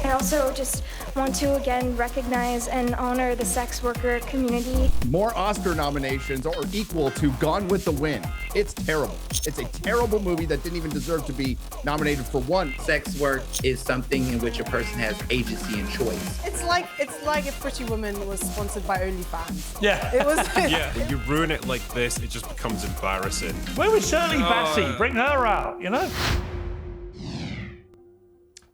I also just want to again recognize and honor the sex worker community. More Oscar nominations are equal to Gone with the Wind. It's terrible. It's a terrible movie that didn't even deserve to be nominated for one. Sex work is something in which a person has agency and choice. It's like if Pretty Woman was sponsored by OnlyFans. Yeah. It was. Yeah, when you ruin it like this, it just becomes embarrassing. Where was Shirley Bassey? Bring her out, you know?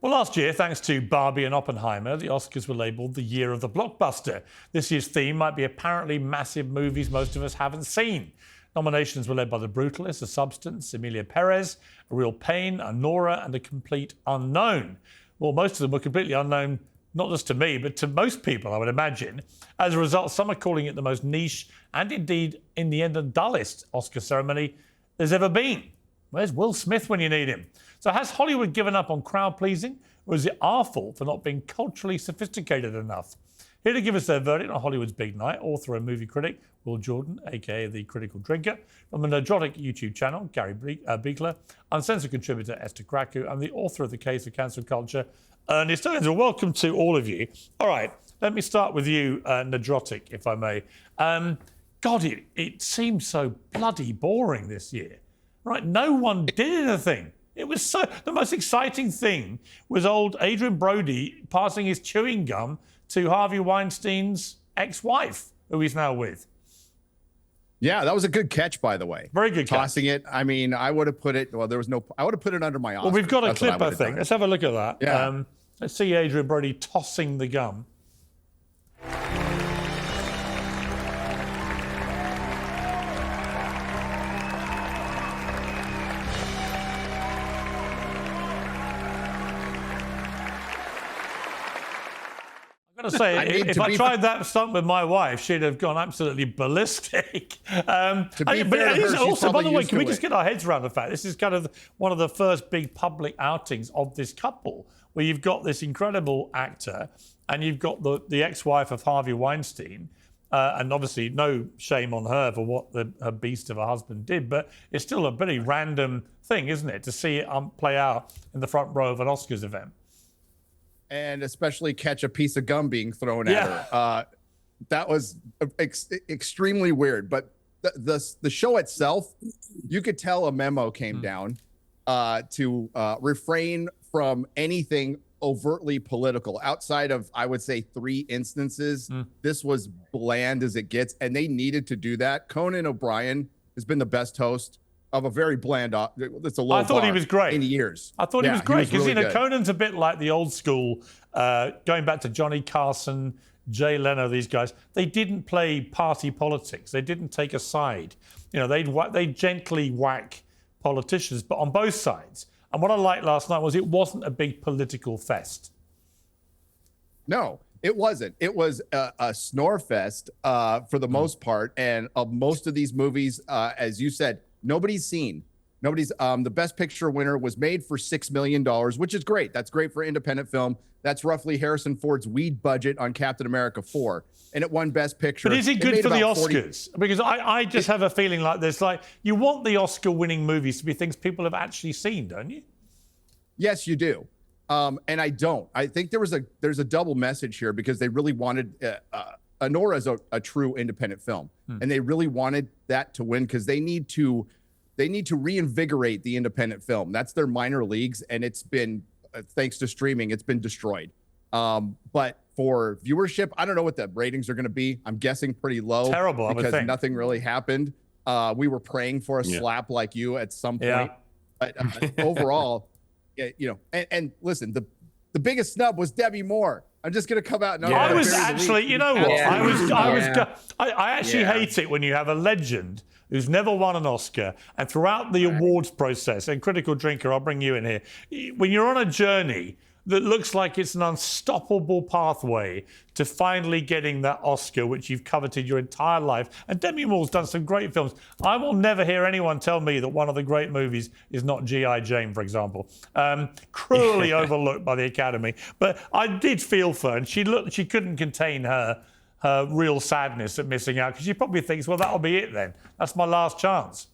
Well, last year, thanks to Barbie and Oppenheimer, the Oscars were labelled the year of the blockbuster. This year's theme might be apparently massive movies most of us haven't seen. Nominations were led by The Brutalist, A Substance, Emilia Perez, A Real Pain, Anora, and A Complete Unknown. Well, most of them were completely unknown, not just to me, but to most people, I would imagine. As a result, some are calling it the most niche and indeed, in the end, the dullest Oscar ceremony there's ever been. Where's Will Smith when you need him? So has Hollywood given up on crowd-pleasing, or is it our fault for not being culturally sophisticated enough? Here to give us their verdict on Hollywood's big night, author and movie critic Will Jordan, a.k.a. The Critical Drinker, from the Nerdrotic YouTube channel, Gary Beekler, Uncensored contributor Esther Krakue, and the author of The Case for Cancel Culture, Ernest Owens. Well, welcome to all of you. All right, let me start with you, Nerdrotic, if I may. God, it seems so bloody boring this year. Right, no one did anything. It was the most exciting thing was old Adrien Brody passing his chewing gum to Harvey Weinstein's ex-wife, who he's now with. Yeah, that was a good catch, by the way. Very good catch. Tossing it. I mean, I would have put it. Well, I would have put it under my Oscar. Well, we've got a That's clip, I think. done. Let's have a look at that. Yeah. Let's see Adrien Brody tossing the gum. I've got to say, if I tried that stunt with my wife, she'd have gone absolutely ballistic. To be fair to her, she's also, by the probably way, used can we to just it. get our heads around the fact this is kind of one of the first big public outings of this couple, where you've got this incredible actor and you've got the ex-wife of Harvey Weinstein, and obviously no shame on her for what her beast of a husband did, but it's still a pretty random thing, isn't it, to see it play out in the front row of an Oscars event. And especially catch a piece of gum being thrown at her. That was extremely weird. But the show itself, you could tell a memo came down to refrain from anything overtly political. Outside of, I would say, 3 instances, this was bland as it gets, and they needed to do that. Conan O'Brien has been the best host of a very bland, it's a low I thought he bar was great. in years. I thought he was great because, really good. Conan's a bit like the old school, going back to Johnny Carson, Jay Leno, these guys. They didn't play party politics. They didn't take a side. You know, they'd gently whack politicians, but on both sides. And what I liked last night was it wasn't a big political fest. No, it wasn't. It was a snore fest for the most part. And of most of these movies, as you said, nobody's seen. The Best Picture winner was made for $6 million, which is great. That's great for independent film. That's roughly Harrison Ford's weed budget on Captain America 4. And it won Best Picture. But is it good for the Oscars? Because I just have a feeling like this. Like, you want the Oscar-winning movies to be things people have actually seen, don't you? Yes, you do. And I don't. I think there's a double message here because they really wanted Anora is a true independent film, and they really wanted that to win because they need to reinvigorate the independent film. That's their minor leagues, and it's been thanks to streaming, it's been destroyed. But for viewership, I don't know what the ratings are going to be. I'm guessing pretty low. Terrible, because I would think. nothing really happened. We were praying for a slap like you at some point, but overall. Yeah, and listen, the biggest snub was Demi Moore. I'm just going to come out and I was actually, you know what? Yeah. I actually hate it when you have a legend who's never won an Oscar, and throughout the awards process, and Critical Drinker, I'll bring you in here, when you're on a journey that looks like it's an unstoppable pathway to finally getting that Oscar, which you've coveted your entire life. And Demi Moore's done some great films. I will never hear anyone tell me that one of the great movies is not G.I. Jane, for example. Cruelly overlooked by the Academy. But I did feel for her, and she couldn't contain her real sadness at missing out, because she probably thinks, well, that'll be it then. That's my last chance.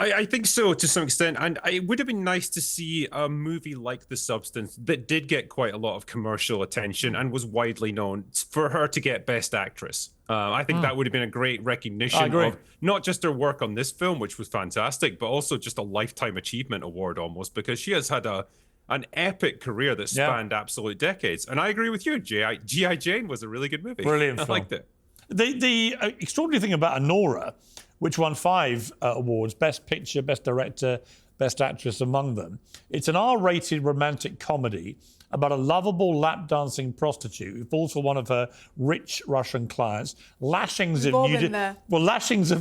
I think so to some extent, and it would have been nice to see a movie like The Substance that did get quite a lot of commercial attention and was widely known for her to get Best Actress. I think that would have been a great recognition of not just her work on this film, which was fantastic, but also just a Lifetime Achievement Award almost, because she has had an epic career that spanned absolute decades. And I agree with you, G.I. Jane was a really good movie. Brilliant I film. liked it. The extraordinary thing about Anora, which won 5 awards, Best Picture, Best Director, Best Actress among them. It's an R-rated romantic comedy about a lovable lap-dancing prostitute who falls for one of her rich Russian clients. Lashings of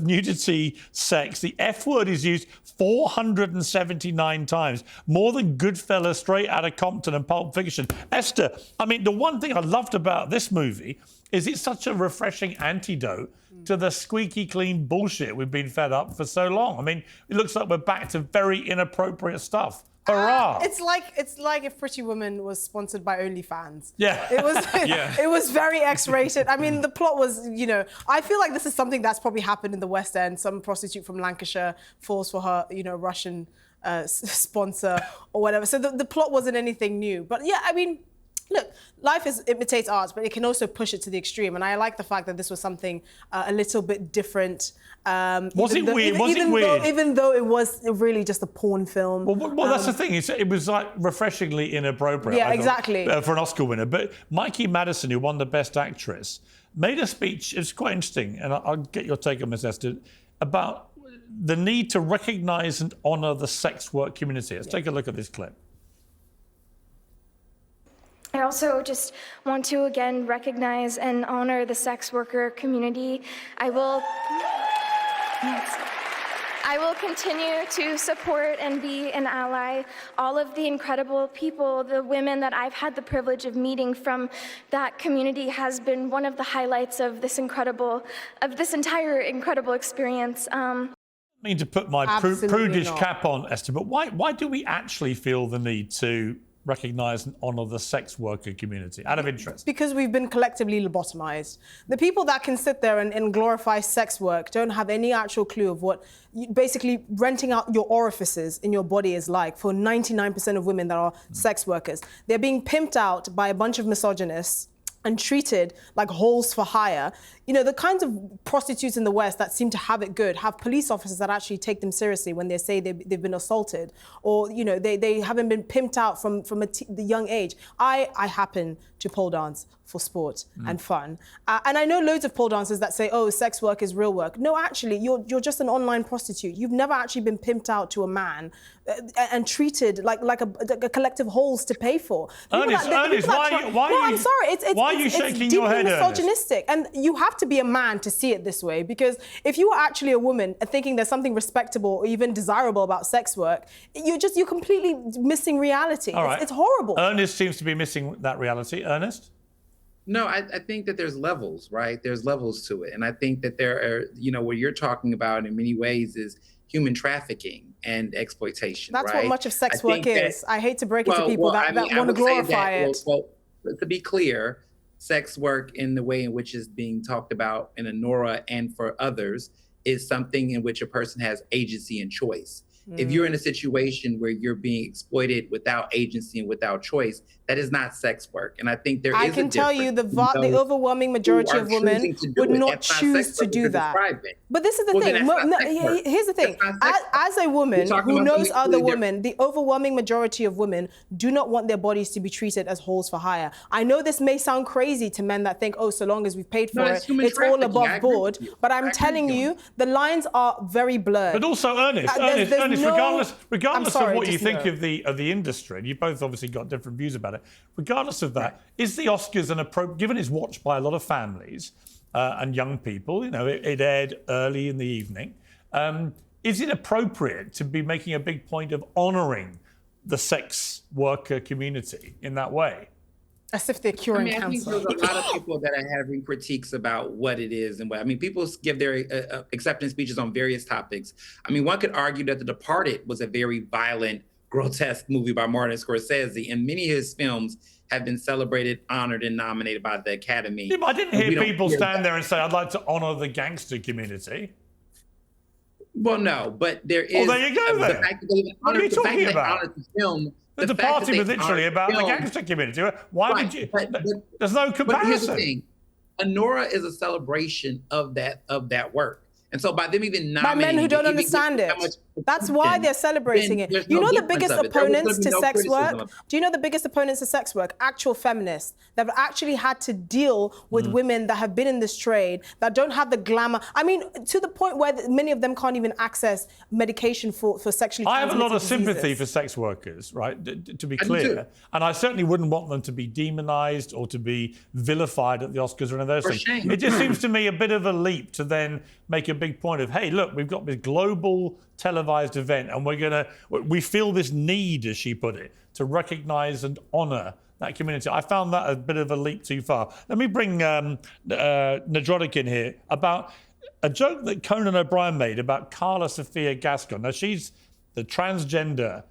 nudity, sex. The F word is used 479 times, more than Goodfellas, Straight Outta Compton and Pulp Fiction. Esther, I mean, the one thing I loved about this movie is it's such a refreshing antidote to the squeaky clean bullshit we've been fed up for so long. I mean, it looks like we're back to very inappropriate stuff. Hurrah! It's like if Pretty Woman was sponsored by OnlyFans. Yeah. It was it was very X-rated. I mean, the plot was, I feel like this is something that's probably happened in the West End. Some prostitute from Lancashire falls for her, Russian sponsor or whatever. So the plot wasn't anything new. But yeah, I mean, look, life imitates art, but it can also push it to the extreme. And I like the fact that this was something a little bit different. Was it weird? Even though it was really just a porn film. Well, that's the thing. It was like refreshingly inappropriate. Yeah, exactly. For an Oscar winner. But Mikey Madison, who won the Best Actress, made a speech. It's quite interesting, and I'll get your take on this, Esther, about the need to recognise and honour the sex work community. Let's take a look at this clip. I also just want to again recognize and honor the sex worker community. I will continue to support and be an ally. All of the incredible people, the women that I've had the privilege of meeting from that community has been one of the highlights of this entire incredible experience. I mean to put my prudish cap on, Esther, but why do we actually feel the need to recognise and honour the sex worker community out of interest? Because we've been collectively lobotomized. The people that can sit there and glorify sex work don't have any actual clue of what basically renting out your orifices in your body is like for 99% of women that are sex workers. They're being pimped out by a bunch of misogynists and treated like holes for hire. The kinds of prostitutes in the West that seem to have it good have police officers that actually take them seriously when they say they've been assaulted, or they haven't been pimped out from the young age. I happen to pole dance for sport and fun, and I know loads of pole dancers that say, "Oh, sex work is real work." No, actually, you're just an online prostitute. You've never actually been pimped out to a man and treated like a collective holes to pay for. Ernest, why are you shaking your head, misogynistic, and you have to be a man to see it this way, because if you are actually a woman thinking there's something respectable or even desirable about sex work, you're completely missing reality. All right. It's horrible. Ernest seems to be missing that reality. Ernest? No, I think that there's levels, right? There's levels to it. And I think that there are, what you're talking about in many ways is human trafficking and exploitation. That's right? what much of sex work is. I hate to break it to people that want to glorify it. Well, to be clear, sex work in the way in which is being talked about in Anora and for others is something in which a person has agency and choice. If you're in a situation where you're being exploited without agency and without choice, that is not sex work. And I think there is a difference. I can tell you the overwhelming majority of women would not choose to do that. But this is the thing. Here's the thing. As a woman who knows other women, the overwhelming majority of women do not want their bodies to be treated as holes for hire. I know this may sound crazy to men that think, oh, so long as we've paid for it, it's all above board. But I'm telling you, the lines are very blurred. But also, Ernest, regardless of what you think of the industry, and you both obviously got different views about it, regardless of that, is the Oscars an appropriate, given it's watched by a lot of families and young people, it aired early in the evening, is it appropriate to be making a big point of honouring the sex worker community in that way? As if they're curing cancer. I think there's a lot of people that are having critiques about what it is and what. People give their acceptance speeches on various topics. One could argue that The Departed was a very violent, grotesque movie by Martin Scorsese, and many of his films have been celebrated, honored, and nominated by the Academy. Yeah, but I didn't hear people stand there and say, I'd like to honour the gangster community. Well, no, but there is. Well, there you go the then. fact that they What are you the fact talking that they about? honored the film. The fact that party they was literally honored about the film- gangster community. Why Right, would you? but- There's no But here's the comparison. thing: Anora is a celebration of that work, and so by them even By nominating men who don't even understand giving it. that much That's why attention, they're celebrating then it. there's You no know the difference biggest of it. There was opponents gonna to be no sex criticism work? of it. Do you know the biggest opponents to sex work? Actual feminists that have actually had to deal with women that have been in this trade, that don't have the glamour. I mean, to the point where many of them can't even access medication for sexually I have a lot of transmitted sympathy diseases. for sex workers, right? To be I do clear, too. and I certainly wouldn't want them to be demonized or to be vilified at the Oscars or any of those For things. shame. It just seems to me a bit of a leap to then make a big point of, hey, look, we've got this global televised event, and we feel this need, as she put it, to recognise and honour that community. I found that a bit of a leap too far. Let me bring Nerdrotic in here about a joke that Conan O'Brien made about Karla Sofia Gascon. Now, she's the transgender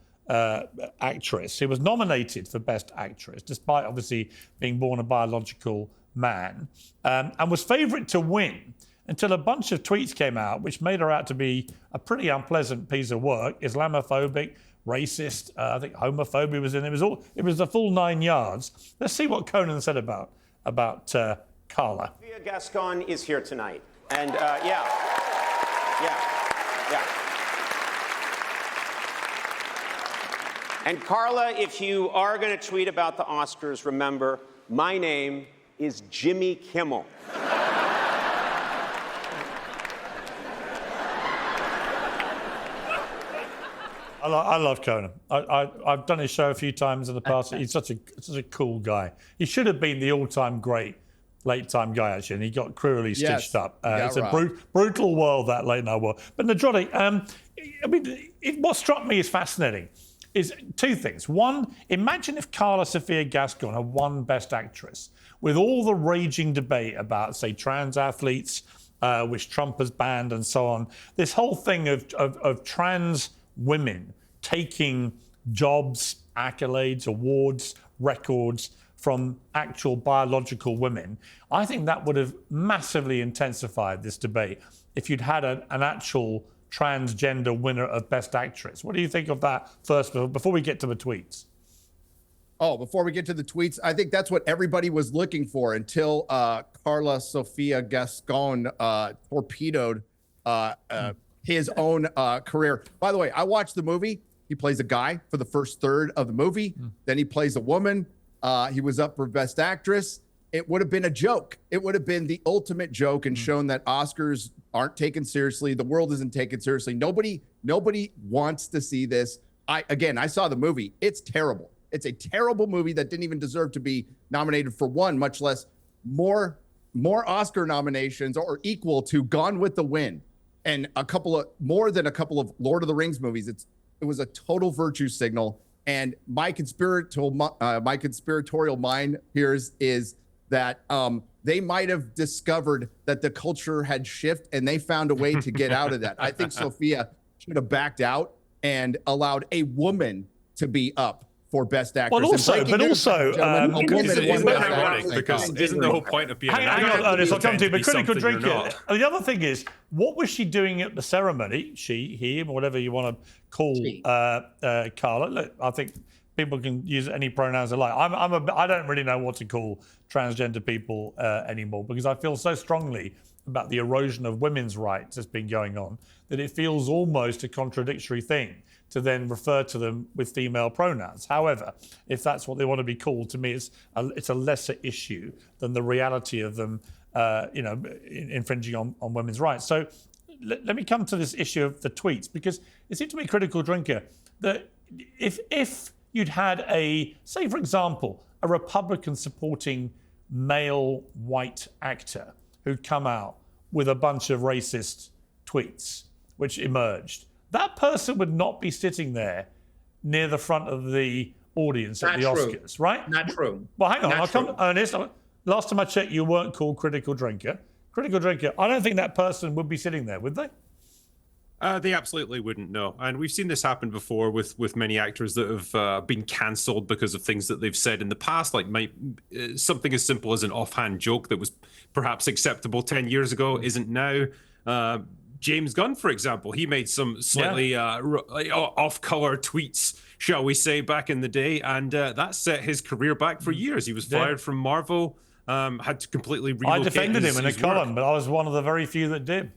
actress who was nominated for Best Actress, despite obviously being born a biological man, and was favourite to win until a bunch of tweets came out which made her out to be a pretty unpleasant piece of work, Islamophobic, racist, I think homophobia was in it. It was the full 9 yards. Let's see what Conan said about Karla. Sofia Gascon is here tonight. And yeah. And Karla, if you are going to tweet about the Oscars, remember, my name is Jimmy Kimmel. I love Conan. I've done his show a few times in the past. He's such a cool guy. He should have been the all-time great late-time guy, actually, and he got cruelly stitched up. It's a brutal world, that late-night world. But Nerdrotic, what struck me as fascinating is two things. One, imagine if Karla Sofia Gascon had won Best Actress with all the raging debate about, say, trans athletes, which Trump has banned and so on. This whole thing of trans women taking jobs, accolades, awards, records from actual biological women. I think that would have massively intensified this debate if you'd had an actual transgender winner of Best Actress. What do you think of that first, before we get to the tweets? Oh, before we get to the tweets, I think that's what everybody was looking for until Karla Sofia Gascon torpedoed his own career. By the way, I watched the movie. He plays a guy for the first third of the movie. Then he plays a woman. He was up for Best Actress. It would have been a joke. It would have been the ultimate joke and shown that Oscars aren't taken seriously. The world isn't taken seriously. Nobody wants to see this. I saw the movie. It's terrible. It's a terrible movie that didn't even deserve to be nominated for one, much less more Oscar nominations or equal to Gone with the Wind and more than a couple of Lord of the Rings movies. It was a total virtue signal. And my conspiratorial mind here is that they might have discovered that the culture had shifted and they found a way to get out of that. I think Sophia should have backed out and allowed a woman to be up for Best Actress. Well, isn't that ironic? Because isn't the whole point of being an hang actor on, Ernest, I'll come to you. But critical something you're drinker. not? The other thing is, what was she doing at the ceremony? She, he, whatever you want to call Karla. Look, I think people can use any pronouns they like. I don't really know what to call transgender people anymore because I feel so strongly about the erosion of women's rights that's been going on that it feels almost a contradictory thing to then refer to them with female pronouns. However, if that's what they want to be called, to me, it's a lesser issue than the reality of them, infringing on women's rights. So let me come to this issue of the tweets, because it seems to me, critical drinker, that if you'd had say, for example, a Republican supporting male white actor who'd come out with a bunch of racist tweets, which emerged, that person would not be sitting there near the front of the audience at the Oscars, right? Not true. Well, hang on. Not I'll come, true. Ernest. Last time I checked, you weren't called critical drinker. Critical drinker. I don't think that person would be sitting there, would they? They absolutely wouldn't know. And we've seen this happen before with many actors that have been cancelled because of things that they've said in the past, like something as simple as an offhand joke that was perhaps acceptable 10 years ago isn't now. James Gunn, for example, he made some slightly off-color tweets, shall we say, back in the day, and that set his career back for years. He was fired from Marvel, had to completely relocate. I defended him in a column, work. but I was one of the very few that did.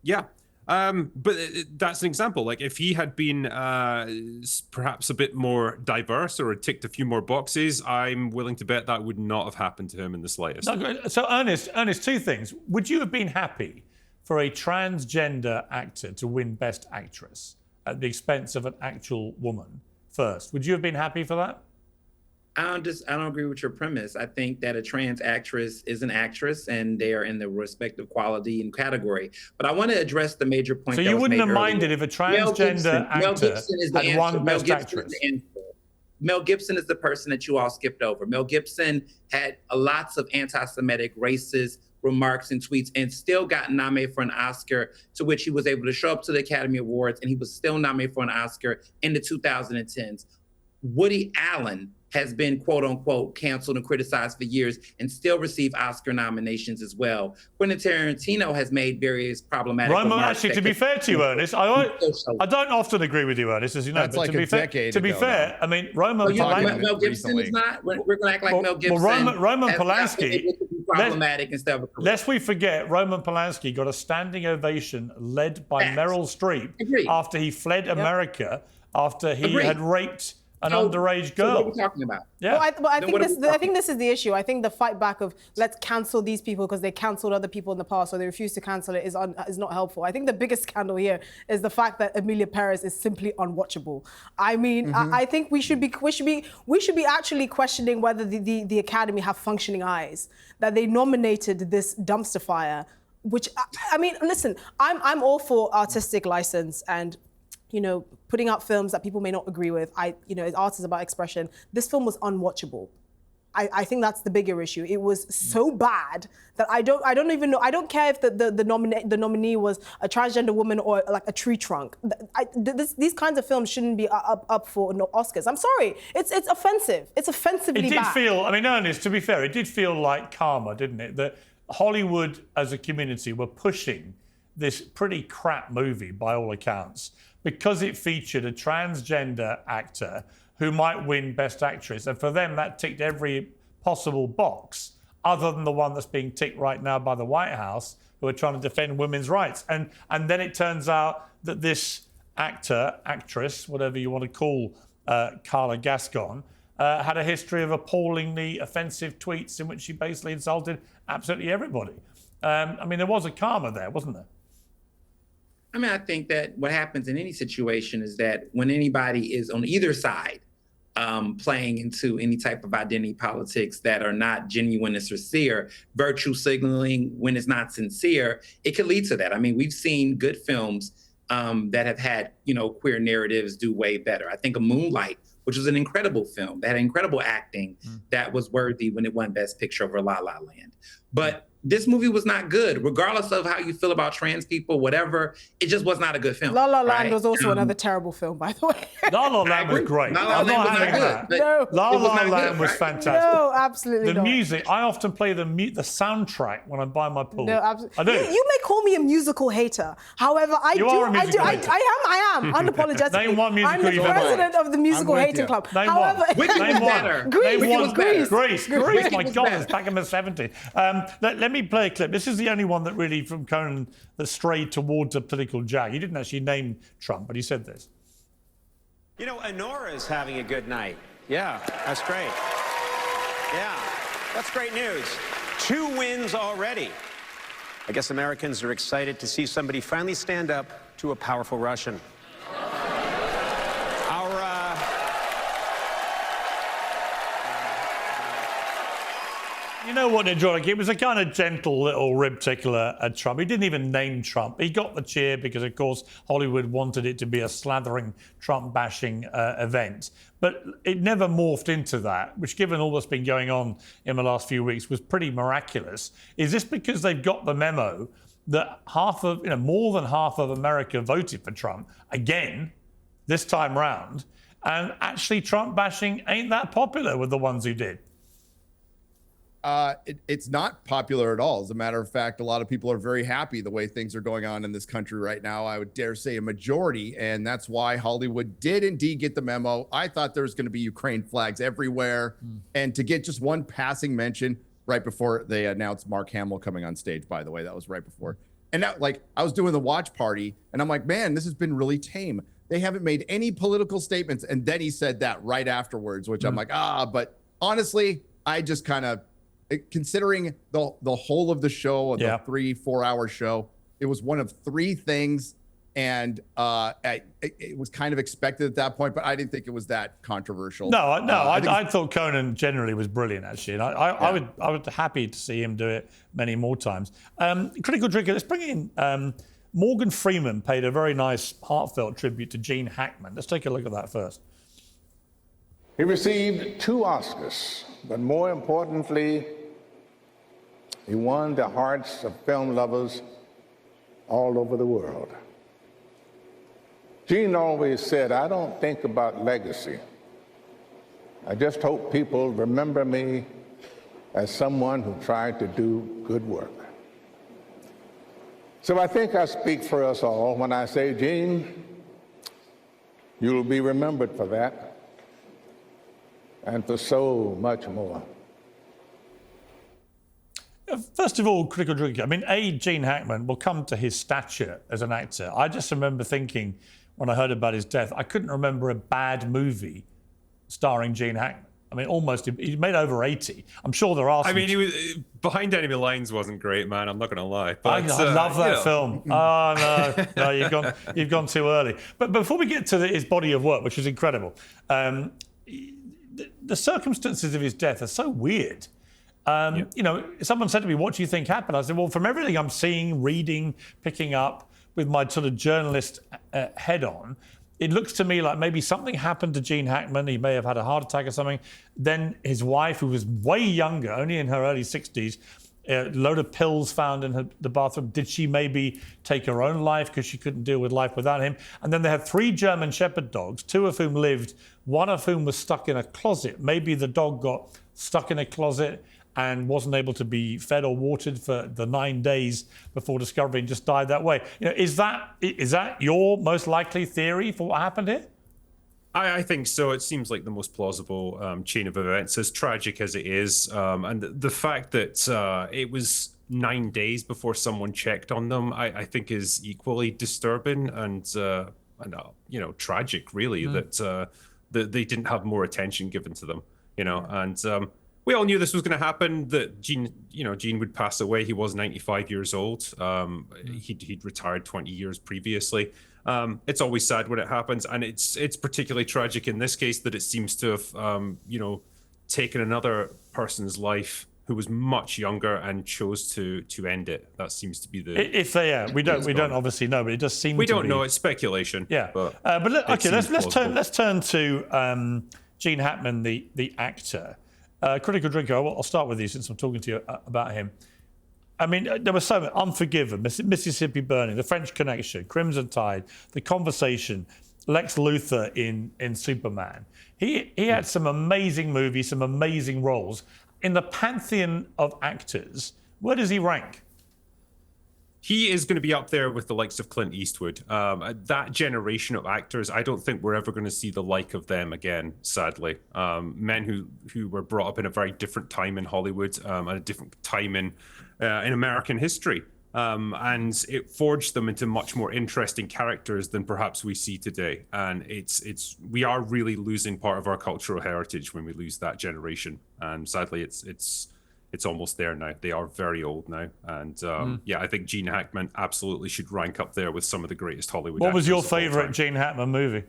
Yeah. But that's an example. Like, if he had been perhaps a bit more diverse or had ticked a few more boxes, I'm willing to bet that would not have happened to him in the slightest. So, Ernest, two things. Would you have been happy for a transgender actor to win Best Actress at the expense of an actual woman first? Would you have been happy for that? I don't agree with your premise. I think that a trans actress is an actress and they are in the respective quality and category. But I want to address the major point. So that you was wouldn't made have earlier. minded if a transgender actor had won Best Actress? Mel Gibson is the person that you all skipped over. Mel Gibson had lots of anti-Semitic, racist remarks and tweets and still got nominated for an Oscar, to which he was able to show up to the Academy Awards, and he was still nominated for an Oscar in the 2010s. Woody Allen has been, quote unquote, canceled and criticized for years and still receive Oscar nominations as well. Quentin Tarantino has made various problematic remarks. Actually, to be fair to you, Ernest, I don't often agree with you, Ernest, as you know. That's but like to be fair, I mean, Roman Polanski. Mel Gibson is not. We're going to act like Mel Gibson. Roman Polanski. Problematic instead of a career. Lest we forget, Roman Polanski got a standing ovation led by Meryl Streep after he fled America after he had raped an underage girl. So what are we talking about? Yeah. Well, I think this is the issue. I think the fight back of let's cancel these people because they cancelled other people in the past or they refuse to cancel it is not helpful. I think the biggest scandal here is the fact that Emilia Perez is simply unwatchable. I mean, I think we should be actually questioning whether the Academy have functioning eyes, that they nominated this dumpster fire, which I mean, listen, I'm all for artistic license and, you know, putting out films that people may not agree with. Art is about expression. This film was unwatchable. I think that's the bigger issue. It was so bad that I don't even know. I don't care if the nominee was a transgender woman or like a tree trunk. These kinds of films shouldn't be up for Oscars. I'm sorry. It's offensive. It's offensively bad. It did feel, I mean, Ernest, to be fair, it did feel like karma, didn't it? That Hollywood as a community were pushing this pretty crap movie by all accounts because it featured a transgender actor who might win Best Actress. And for them, that ticked every possible box other than the one that's being ticked right now by the White House, who are trying to defend women's rights. And then it turns out that this actress, whatever you want to call Karla Gascon, had a history of appallingly offensive tweets in which she basically insulted absolutely everybody. I mean, there was a karma there, wasn't there? I mean, I think that what happens in any situation is that when anybody is on either side playing into any type of identity politics that are not genuine and sincere, virtue signaling when it's not sincere, it could lead to that. I mean, we've seen good films that have had, queer narratives do way better. I think of Moonlight, which was an incredible film that had incredible acting that was worthy when it won Best Picture over La La Land. But this movie was not good, regardless of how you feel about trans people, whatever. It just was not a good film. La La Land was also another terrible film, by the way. La La Land was great. La La Land was not good. No. La La Land was fantastic. No, absolutely The not. music, I often play the soundtrack when I'm by my pool. No, absolutely. I do. You may call me a musical hater. However, I am unapologetically. Name one musical I'm the you've ever president of the musical with hating you. club. Name However, one. Wicked Name was one. better. Grease. Name one. was better. Grease. Wicked My was God, better. it's back in the 70s. Let me play a clip. This is the only one that really, from Conan, that strayed towards a political jag. He didn't actually name Trump, but he said this. Anora is having a good night. Yeah, that's great. Yeah, that's great news. 2 wins already. I guess Americans are excited to see somebody finally stand up to a powerful Russian. You know what, Nerdrotic? It was a kind of gentle little rib tickler at Trump. He didn't even name Trump. He got the cheer because, of course, Hollywood wanted it to be a slathering, Trump-bashing event. But it never morphed into that, which, given all that's been going on in the last few weeks, was pretty miraculous. Is this because they've got the memo that more than half of America voted for Trump again this time round, and actually Trump bashing ain't that popular with the ones who did? It's not popular at all. As a matter of fact, a lot of people are very happy the way things are going on in this country right now. I would dare say a majority, and that's why Hollywood did indeed get the memo. I thought there was going to be Ukraine flags everywhere, and to get just one passing mention right before they announced Mark Hamill coming on stage, by the way, that was right before. And now, like, I was doing the watch party, and I'm like, man, this has been really tame. They haven't made any political statements. And then he said that right afterwards, which I'm like, but honestly, I just kind of, considering the whole of the show, the 3-4 hour show, it was one of three things. And it was kind of expected at that point, but I didn't think it was that controversial. I thought Conan generally was brilliant, actually. And I would happy to see him do it many more times. Critical Drinker, let's bring in Morgan Freeman paid a very nice, heartfelt tribute to Gene Hackman. Let's take a look at that first. He received 2 Oscars, but more importantly, he won the hearts of film lovers all over the world. Gene always said, I don't think about legacy. I just hope people remember me as someone who tried to do good work. So I think I speak for us all when I say, Gene, you'll be remembered for that and for so much more. First of all, Critical Drinker, I mean, Gene Hackman will come to his stature as an actor. I just remember thinking, when I heard about his death, I couldn't remember a bad movie starring Gene Hackman. I mean, almost, he made over 80. I'm sure there are some... I mean, he was Behind Enemy Lines wasn't great, man. I'm not going to lie. But, I love that film. Oh, no, you've gone too early. But before we get to his body of work, which is incredible, the circumstances of his death are so weird. You know, someone said to me, what do you think happened? I said, well, from everything I'm seeing, reading, picking up with my sort of journalist head on, it looks to me like maybe something happened to Gene Hackman. He may have had a heart attack or something. Then his wife, who was way younger, only in her early 60s, a load of pills found in the bathroom. Did she maybe take her own life because she couldn't deal with life without him? And then they had 3 German Shepherd dogs, 2 of whom lived, 1 of whom was stuck in a closet. Maybe the dog got stuck in a closet and wasn't able to be fed or watered for the 9 days before discovery and just died that way. You know, is that your most likely theory for what happened here? I think so. It seems like the most plausible chain of events, as tragic as it is. And the fact that it was 9 days before someone checked on them, I think is equally disturbing and you know, tragic, really, that they didn't have more attention given to them, you know, and we all knew this was going to happen, that Gene would pass away. He was 95 years old. He'd retired 20 years previously. It's always sad when it happens, and it's particularly tragic in this case that it seems to have, you know, taken another person's life who was much younger and chose to end it. That seems to be the. If they, we don't obviously know, but it does seem. We don't know. It's speculation. Yeah, but okay, let's turn to Gene Hackman, the actor. Critical Drinker, I'll start with you since I'm talking to you about him. I mean, there was so much. Unforgiven, Mississippi Burning, The French Connection, Crimson Tide, The Conversation, Lex Luthor in Superman. He had some amazing movies, some amazing roles. In the pantheon of actors, where does he rank? He is going to be up there with the likes of Clint Eastwood. That generation of actors, I don't think we're ever going to see the like of them again, sadly. Men who were brought up in a very different time in Hollywood, at a different time in American history. And it forged them into much more interesting characters than perhaps we see today. And we are really losing part of our cultural heritage when we lose that generation. And sadly, it's almost there now. They are very old now. And yeah, I think Gene Hackman absolutely should rank up there with some of the greatest Hollywood actors. What was your favorite Gene Hackman movie?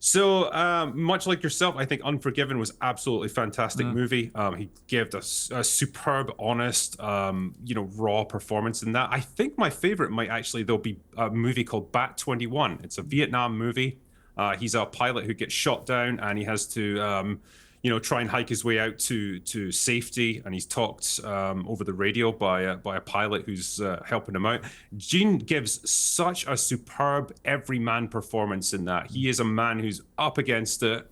So much like yourself, I think Unforgiven was absolutely fantastic movie. He gave us a superb, honest, you know, raw performance in that. I think my favorite might actually, though, be a movie called Bat 21. It's a Vietnam movie. He's a pilot who gets shot down and he has to try and hike his way out to safety, and he's talked over the radio by a pilot who's helping him out. Gene gives such a superb everyman performance in that. He is a man who's up against it.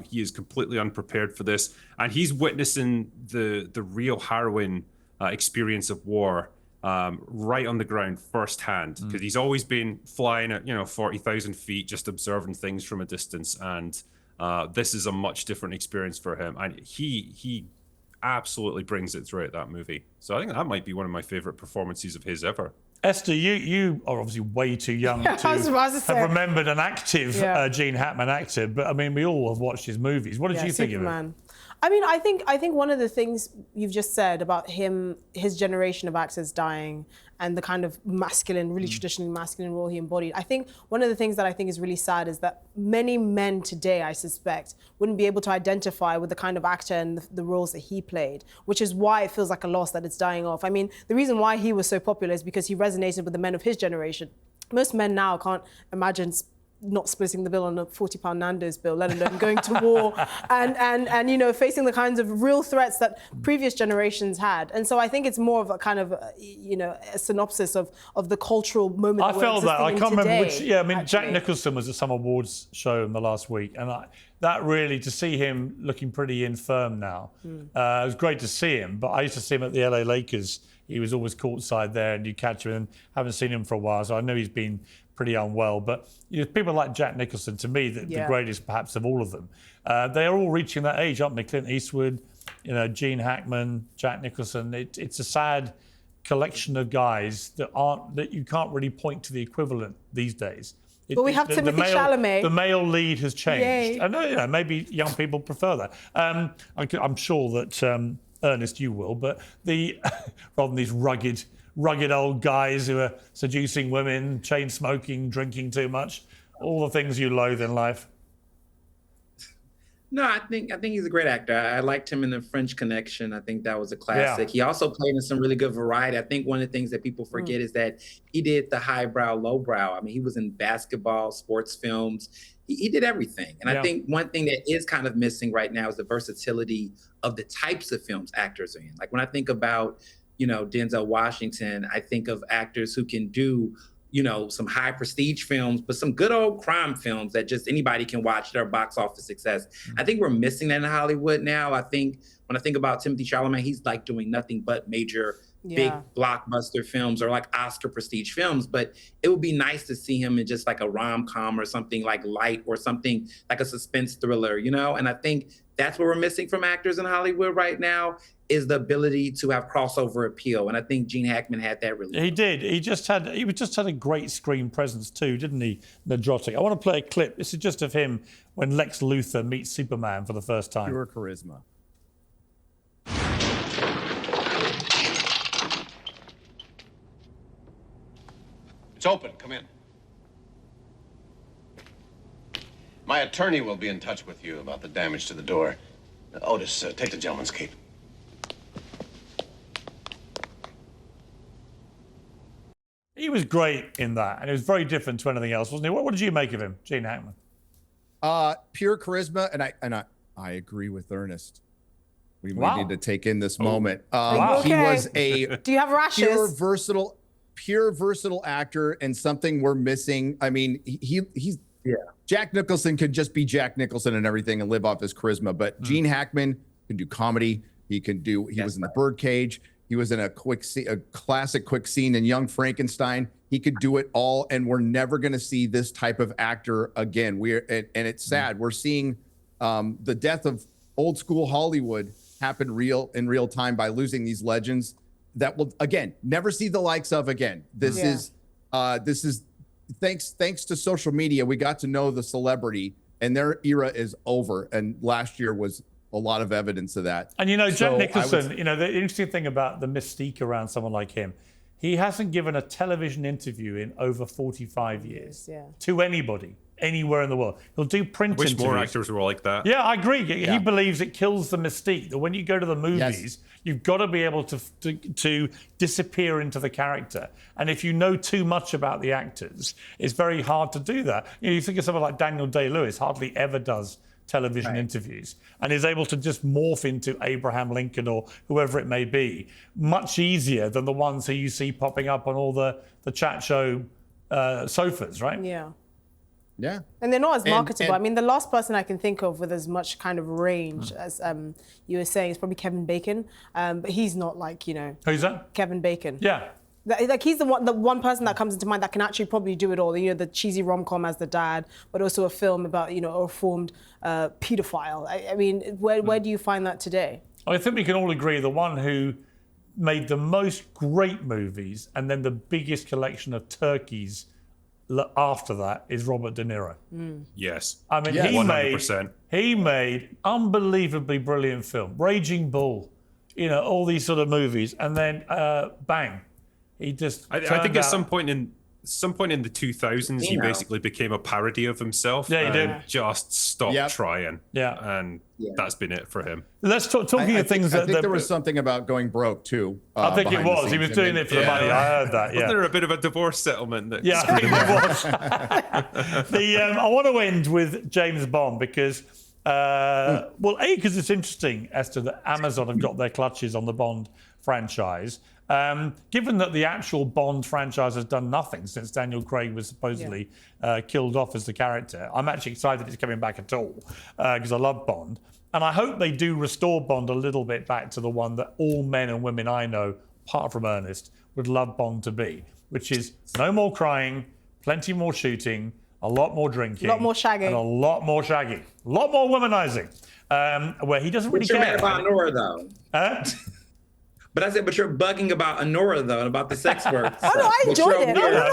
He is completely unprepared for this, and he's witnessing the real harrowing experience of war right on the ground firsthand, because he's always been flying at 40,000 feet, just observing things from a distance, and this is a much different experience for him, and he absolutely brings it throughout that movie. So I think that might be one of my favorite performances of his ever. Esther, you are obviously way too young to have remembered an active Gene Hackman actor, but I mean, we all have watched his movies. What did you think of him? I mean, I think one of the things you've just said about his generation of actors dying and the kind of masculine, really traditionally masculine role he embodied, I think one of the things that I think is really sad is that many men today, I suspect, wouldn't be able to identify with the kind of actor and the roles that he played, which is why it feels like a loss that it's dying off. I mean, the reason why he was so popular is because he resonated with the men of his generation. Most men now can't imagine not splitting the bill on a 40-pound Nando's bill, let alone going to war and facing the kinds of real threats that previous generations had. And so I think it's more of a kind of a synopsis of the cultural moment. I felt that. I can't remember which. Yeah, I mean, actually. Jack Nicholson was at some awards show in the last week, and that really, to see him looking pretty infirm now, it was great to see him. But I used to see him at the LA Lakers. He was always courtside there, and you catch him, and haven't seen him for a while, so I know he's been pretty unwell. But people like Jack Nicholson, to me, the greatest perhaps of all of them, they are all reaching that age, aren't they? Clint Eastwood, Gene Hackman, Jack Nicholson. It's a sad collection of guys that you can't really point to the equivalent these days. But we have Timothy Chalamet. The male lead has changed. Yay. I know, maybe young people prefer that. I'm sure that Ernest, you will, but rather than these rugged old guys who are seducing women, chain smoking, drinking too much, all the things you loathe in life. No, I think he's a great actor. I liked him in The French Connection. I think that was a classic. Yeah. He also played in some really good variety. I think one of the things that people forget is that he did the highbrow, lowbrow. I mean, he was in basketball, sports films. He did everything. And I think one thing that is kind of missing right now is the versatility of the types of films actors are in. Like when I think about, Denzel Washington, I think of actors who can do, some high prestige films, but some good old crime films that just anybody can watch that are box office success. I think we're missing that in Hollywood now. I think when I think about Timothy Chalamet, he's like doing nothing but major big blockbuster films or like Oscar prestige films, but it would be nice to see him in just like a rom-com or something like light or something like a suspense thriller, And I think that's what we're missing from actors in Hollywood right now is the ability to have crossover appeal. And I think Gene Hackman had that really. He did. He just had a great screen presence too, didn't he, Nerdrotic? I want to play a clip. This is just of him when Lex Luthor meets Superman for the first time. Pure charisma. It's open. Come in. My attorney will be in touch with you about the damage to the door. Otis, take the gentleman's cape. He was great in that, and it was very different to anything else, wasn't he? What did you make of him, Gene Hackman? Pure charisma, and I agree with Ernest. We need to take in this moment. He was a Do you have rashes? Pure versatile actor, and something we're missing. I mean, he's Jack Nicholson could just be Jack Nicholson and everything and live off his charisma, but Gene Hackman can do comedy. He was in The Birdcage. He was in a classic quick scene in Young Frankenstein. He could do it all, and we're never going to see this type of actor again. And it's sad. We're seeing the death of old school Hollywood happen in real time by losing these legends that will again never see the likes of again. This is thanks to social media. We got to know the celebrity, and their era is over. And last year was a lot of evidence of that. And Jack Nicholson, the interesting thing about the mystique around someone like him, he hasn't given a television interview in over 45 years to anybody, anywhere in the world. He'll do print interviews. I wish more actors were like that. Yeah, I agree. He believes it kills the mystique, that when you go to the movies, you've got to be able to disappear into the character. And if you know too much about the actors, it's very hard to do that. You think of someone like Daniel Day-Lewis, hardly ever does television interviews, and is able to just morph into Abraham Lincoln or whoever it may be much easier than the ones who you see popping up on all the chat show sofas, right? Yeah. Yeah. And they're not as marketable. I mean, the last person I can think of with as much kind of range as you were saying is probably Kevin Bacon, but he's not like, you know. Who's that? Kevin Bacon. Yeah. Like he's the one person that comes into mind that can actually probably do it all. You know, the cheesy rom-com as the dad, but also a film about, you know, a reformed pedophile. I mean, where do you find that today? I think we can all agree the one who made the most great movies and then the biggest collection of turkeys after that is Robert De Niro. Yes. I mean, 100%. he made unbelievably brilliant film, Raging Bull, you know, all these sort of movies, and then bang, he just. I think at some point in the 2000s, he basically became a parody of himself. Yeah, he did. And just stopped trying. Yeah. And that's been it for him. Let's talking of things I that think there was something about going broke too. I think it behind the was. He scenes. was doing it for the money. I heard that. Yeah. Wasn't there a bit of a divorce settlement? Yeah, I think there was. I want to end with James Bond because, because it's interesting, Esther, that Amazon have got their clutches on the Bond franchise. Given that the actual Bond franchise has done nothing since Daniel Craig was supposedly killed off as the character, I'm actually excited that he's coming back at all because I love Bond. And I hope they do restore Bond a little bit back to the one that all men and women I know, apart from Ernest, would love Bond to be, which is no more crying, plenty more shooting, a lot more drinking. A lot more shagging. And a lot more shagging. A lot more womanizing, where he doesn't really You're care. mad about Anora, though. But I said, but you're bugging about Anora, though, and about the sex work. Oh, no, I enjoyed it. No,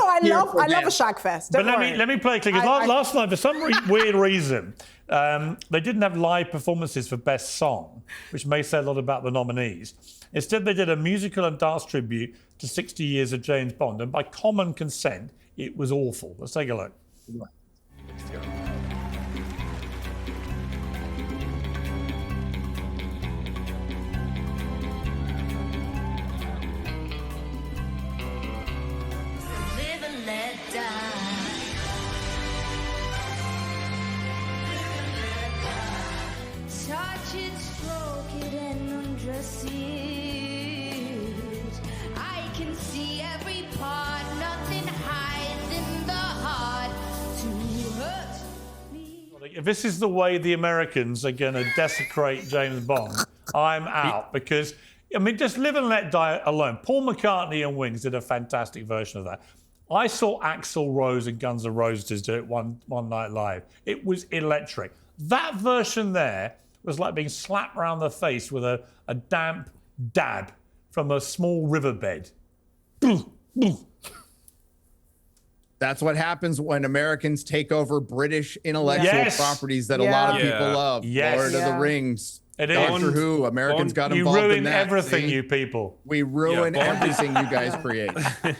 I love a shag fest. But let me play a clip. Last night, for some weird reason, they didn't have live performances for Best Song, which may say a lot about the nominees. Instead, they did a musical and dance tribute to 60 years of James Bond, and by common consent, it was awful. Let's take a look. Touch it, stroke it, and undress it. I can see every part, nothing hides in the heart to hurt me. If this is the way the Americans are going to desecrate James Bond, I'm out because, I mean, just Live and Let Die alone. Paul McCartney and Wings did a fantastic version of that. I saw Axl Rose and Guns N' Roses do it one night live. It was electric. That version there was like being slapped around the face with a damp dab from a small riverbed. That's what happens when Americans take over British intellectual properties that a lot of people love. Lord of the Rings, Doctor Who, Americans got involved in that. You ruin everything, you people. We ruin everything you guys create.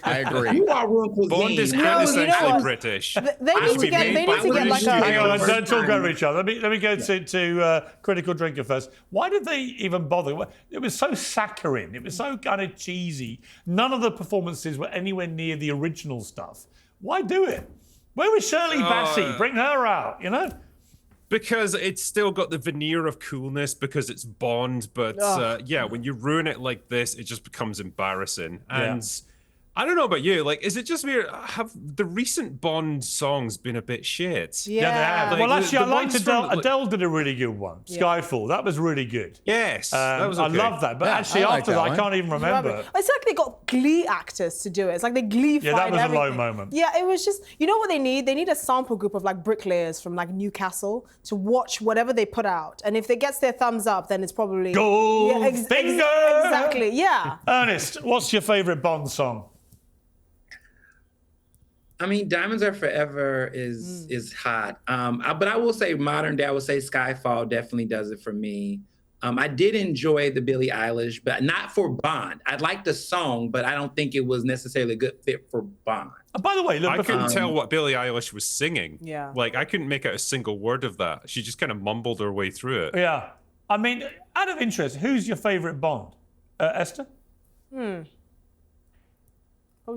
I agree. You are ruin cuisine. Bond is quintessentially British. They need to get like a... Hang on, don't talk over each other. Let me go to Critical Drinker first. Why did they even bother? It was so saccharine. It was so kind of cheesy. None of the performances were anywhere near the original stuff. Why do it? Where was Shirley Bassey? Bring her out, you know? Because it's still got the veneer of coolness because it's Bond, but when you ruin it like this, it just becomes embarrassing. And I don't know about you, like, is it just me or have the recent Bond songs been a bit shit? Yeah, they have. Like, well, actually, I liked ones Adele. from, Adele did a really good one. Skyfall. That was really good. Yes, that was okay. I love that. But actually, after that, I can't even remember. It's like they got Glee actors to do it. It's like they Glee-fied that was everything. a low moment. Yeah, it was just, you know what they need? They need a sample group of like bricklayers from like Newcastle to watch whatever they put out. And if it gets their thumbs up, then it's probably... Gold finger! Exactly, yeah. Ernest, what's your favourite Bond song? I mean, Diamonds Are Forever is hot. But I will say modern day, I would say Skyfall definitely does it for me. I did enjoy the Billie Eilish, but not for Bond. I liked the song, but I don't think it was necessarily a good fit for Bond. By the way, look, I couldn't tell what Billie Eilish was singing. Yeah. Like, I couldn't make out a single word of that. She just kind of mumbled her way through it. Yeah. I mean, out of interest, who's your favourite Bond? Esther? Probably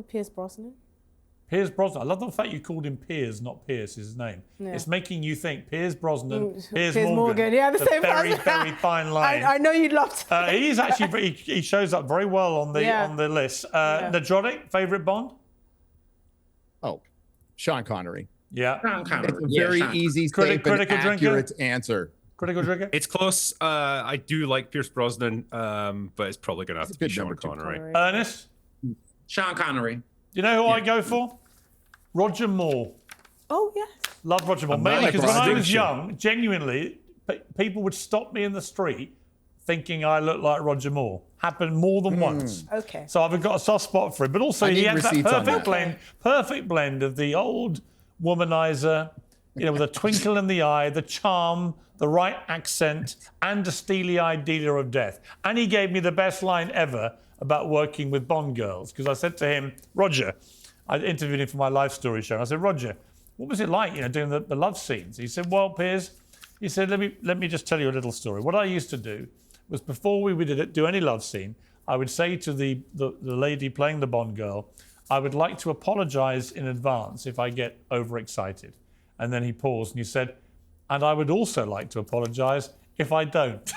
Piers Brosnan. Piers Brosnan. I love the fact you called him Piers, not Pierce is his name. Yeah. It's making you think Piers Brosnan, Piers Morgan. Yeah, the same very, person. very fine line. I know you'd love to. He's actually, he shows up very well on the list. Nerdrotic, favourite Bond? Oh, Sean Connery. Yeah. Sean Connery. It's a very easy, safe, and critical accurate answer. Critical drinker? It's close. I do like Pierce Brosnan, but it's probably going to have to be Sean number two. Connery. Ernest? Sean Connery. You know who I go for? Roger Moore. Oh, yes. Love Roger Moore. Mainly because when I was young, genuinely, people would stop me in the street thinking I looked like Roger Moore. Happened more than once. Okay. So I've got a soft spot for him. But also he has that perfect blend of the old womanizer, with a twinkle in the eye, the charm, the right accent, and a steely-eyed dealer of death. And he gave me the best line ever about working with Bond girls, because I said to him, Roger, I interviewed him for my Life Story show, and I said, Roger, what was it like, doing the love scenes? He said, well, Piers, he said, let me just tell you a little story. What I used to do was before we would do any love scene, I would say to the lady playing the Bond girl, I would like to apologise in advance if I get overexcited. And then he paused and he said, and I would also like to apologise if I don't.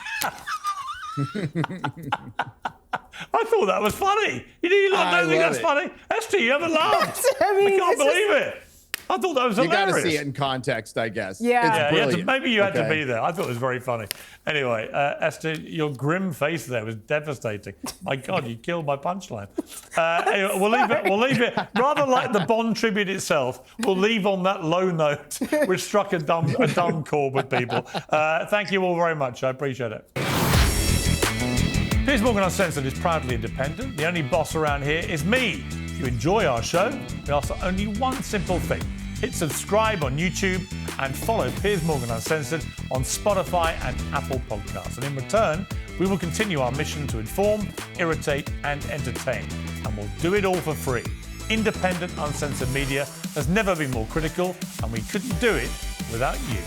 I thought that was funny. You don't think that's funny? Esther, you haven't laughed. I can't believe it. I thought that was hilarious. You got to see it in context, I guess. Yeah. Maybe you had to be there. I thought it was very funny. Anyway, Esther, your grim face there was devastating. My God, you killed my punchline. Anyway, we'll leave it. Rather like the Bond tribute itself, we'll leave on that low note, which struck a dumb chord with people. Thank you all very much. I appreciate it. Piers Morgan Uncensored is proudly independent. The only boss around here is me. If you enjoy our show, we ask for only one simple thing. Hit subscribe on YouTube and follow Piers Morgan Uncensored on Spotify and Apple Podcasts. And in return, we will continue our mission to inform, irritate and entertain. And we'll do it all for free. Independent, uncensored media has never been more critical, and we couldn't do it without you.